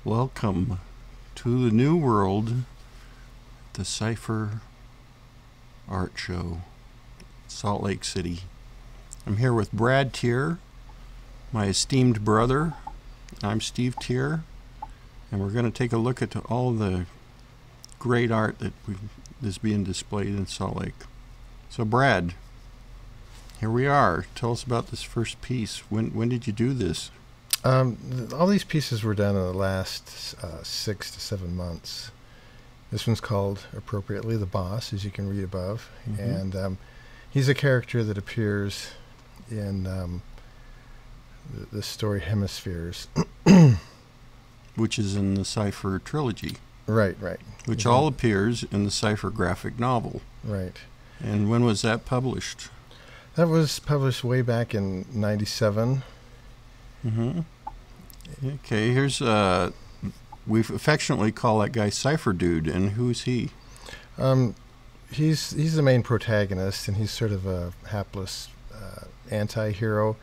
Welcome to the new world, the Cypher Art Show, Salt Lake City. I'm here with Brad Tier, my esteemed brother. I'm Steve Tier, and we're going to take a look at all the great art that is being displayed in Salt Lake. So Brad, here we are. Tell us about this first piece. When did you do this? All these pieces were done in the last 6 to 7 months. This one's called, appropriately, The Boss, as you can read above. Mm-hmm. And he's a character that appears in the story Hemispheres. Which is in the Cypher trilogy. Right. Which all appears in the Cypher graphic novel. Right. And when was that published? That was published way back in '97. Mm-hmm. Okay, here's we affectionately call that guy Cypher Dude, and who's he? He's the main protagonist, and he's sort of a hapless anti-hero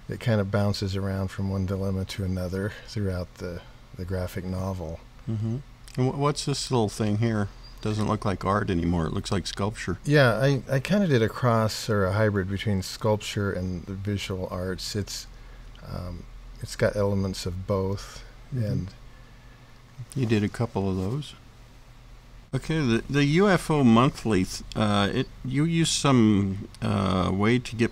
that kind of bounces around from one dilemma to another throughout the graphic novel. Mm-hmm. And what's this little thing here? Doesn't look like art anymore. It looks like sculpture. Yeah, I kind of did a cross or a hybrid between sculpture and the visual arts. It's got elements of both. Mm-hmm. And you did a couple of those. Okay, the UFO Monthly, you use some way to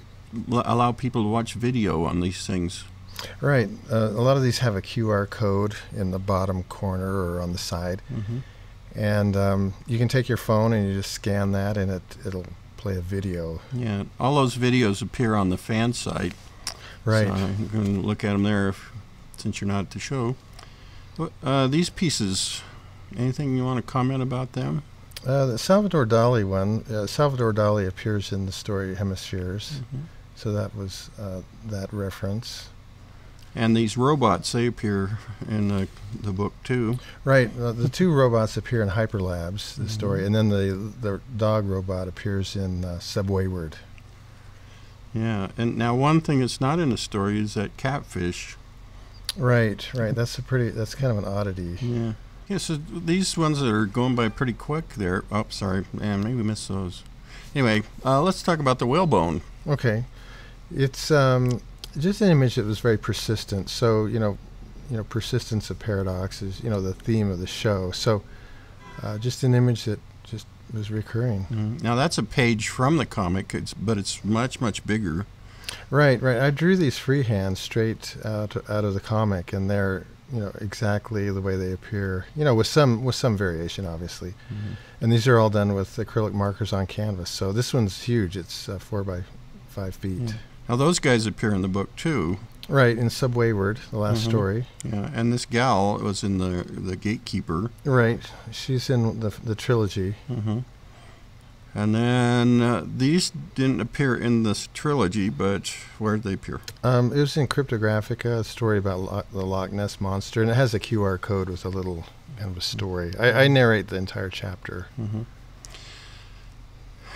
allow people to watch video on these things. Right. A lot of these have a QR code in the bottom corner or on the side. Mm-hmm. And you can take your phone and you just scan that, and it'll play a video. Yeah, all those videos appear on the fan site. Right. So you can look at them there since you're not at the show. These pieces, anything you want to comment about them? The Salvador Dali one, Salvador Dali appears in the story Hemispheres. Mm-hmm. So that was that reference. And these robots, they appear in the book too. Right. The two robots appear in Hyperlabs, the story, and then the dog robot appears in Subwayward. Yeah, and now one thing that's not in the story is that catfish. Right. That's kind of an oddity. Yeah. Yeah, so these ones that are going by pretty quick there. Oh, sorry, man, maybe we missed those. Anyway, let's talk about the whalebone. Okay. It's just an image that was very persistent. So, persistence of paradox is, the theme of the show. So, just an image that just was recurring. Mm-hmm. Now, that's a page from the comic, but it's much, much bigger. Right. I drew these freehand straight out of the comic, and they're, exactly the way they appear, with some variation, obviously. Mm-hmm. And these are all done with acrylic markers on canvas. So this one's huge. It's 4 by 5 feet. Yeah. Now, those guys appear in the book, too. Right, in Subwayward, the last story. Yeah, and this gal was in the Gatekeeper. Right, she's in the trilogy. Mm-hmm. And then these didn't appear in this trilogy, but where did they appear? It was in Cryptographica, a story about the Loch Ness Monster, and it has a QR code with a little kind of a story. I narrate the entire chapter. Mm-hmm.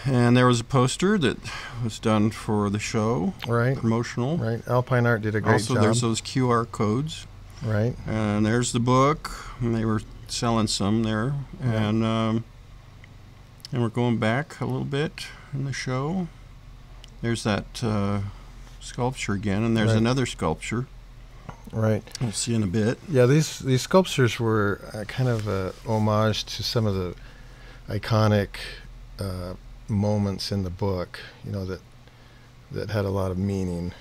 And there was a poster that was done for the show. Right. Promotional. Right. Alpine Art did a great job. Also, there's those QR codes. Right. And there's the book. And they were selling some there. Right. And we're going back a little bit in the show. There's that sculpture again. And there's another sculpture. Right. We'll see in a bit. Yeah, these sculptures were kind of a homage to some of the iconic moments in the book, that had a lot of meaning.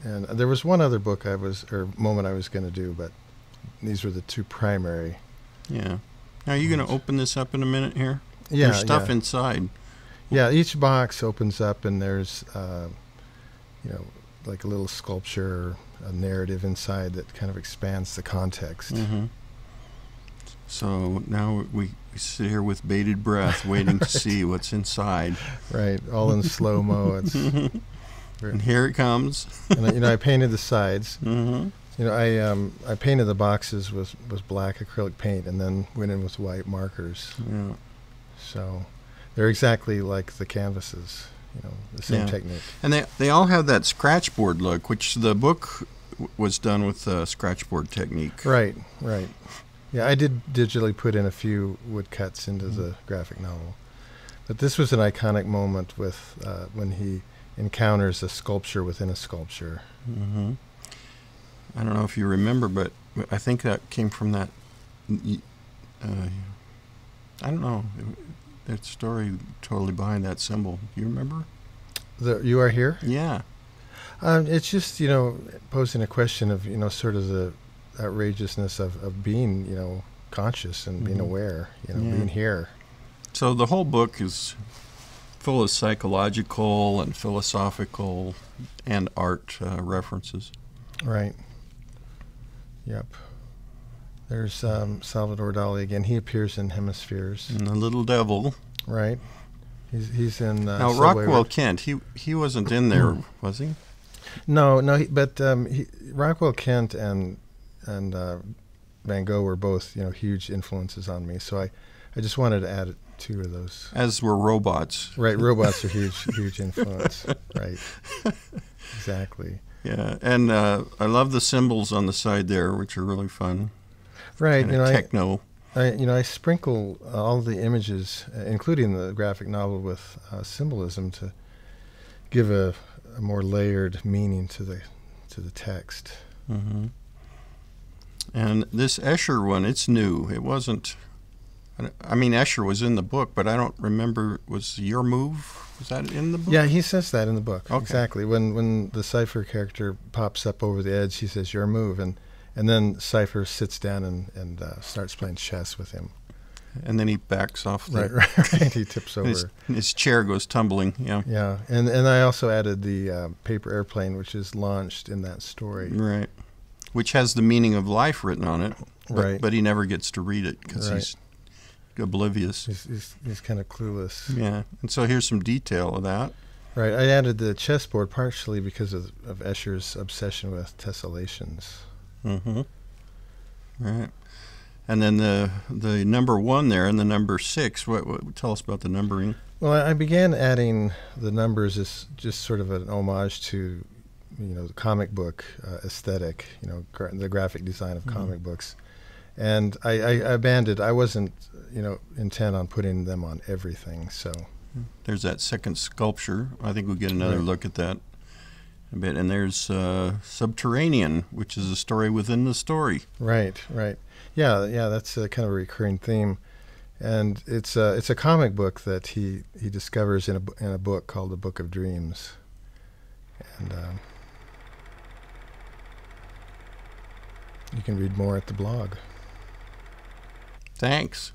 And there was one other moment I was going to do, but these were the two primary. Yeah. Now, are you going to open this up in a minute here? Yeah. There's stuff inside. Yeah, each box opens up, and there's, like a little sculpture, a narrative inside that kind of expands the context. Mm-hmm. So now we sit here with bated breath, waiting to see what's inside. Right, all in slow-mo. And here it comes. And I painted the sides. Mm-hmm. I painted the boxes with black acrylic paint, and then went in with white markers. Yeah. So they're exactly like the canvases. The same technique. And they all have that scratchboard look, which the book was done with scratchboard technique. Right, right. Yeah, I did digitally put in a few woodcuts into the graphic novel. But this was an iconic moment with when he encounters a sculpture within a sculpture. Mm-hmm. I don't know if you remember, but I think that came from that. I don't know. That story totally behind that symbol. Do you remember? You are here? Yeah. It's just, posing a question of, sort of the outrageousness of being, conscious and being aware, being here. So the whole book is full of psychological and philosophical and art references. Right. Yep. There's Salvador Dali again. He appears in Hemispheres. And the Little Devil. Right. He's in. Now Rockwell Kent. He wasn't in there, was he? No. But Rockwell Kent and Van Gogh were both huge influences on me. So I just wanted to add two of those. As were robots. Right. Robots are huge influence. Right. Exactly. Yeah, and I love the symbols on the side there, which are really fun. Right, techno. I sprinkle all the images, including the graphic novel, with symbolism to give a more layered meaning to the text. Mm-hmm. And this Escher one, it's new. It wasn't. I mean, Escher was in the book, but I don't remember. Was Your Move? Was that in the book? Yeah, he says that in the book. Okay. Exactly. When the Cypher character pops up over the edge, he says, "Your move," and then Cypher sits down and starts playing chess with him. And then he backs off. Right. He tips over. His chair goes tumbling. Yeah. Yeah, and I also added the paper airplane, which is launched in that story. Right. Which has the meaning of life written on it. Right. But he never gets to read it because he's oblivious. He's kind of clueless. Yeah, and so here's some detail of that. Right, I added the chessboard partially because of Escher's obsession with tessellations. Mm-hmm. Right, and then the number 1 there and the number 6. What tell us about the numbering? Well, I began adding the numbers as just sort of an homage to, the comic book aesthetic. The graphic design of comic books. And I abandoned. I wasn't, intent on putting them on everything. So there's that second sculpture. I think we'll get another look at that a bit. And there's Subterranean, which is a story within the story. Right. Yeah. That's a kind of a recurring theme, and it's a comic book that he discovers in a book called The Book of Dreams, and you can read more at the blog. Thanks.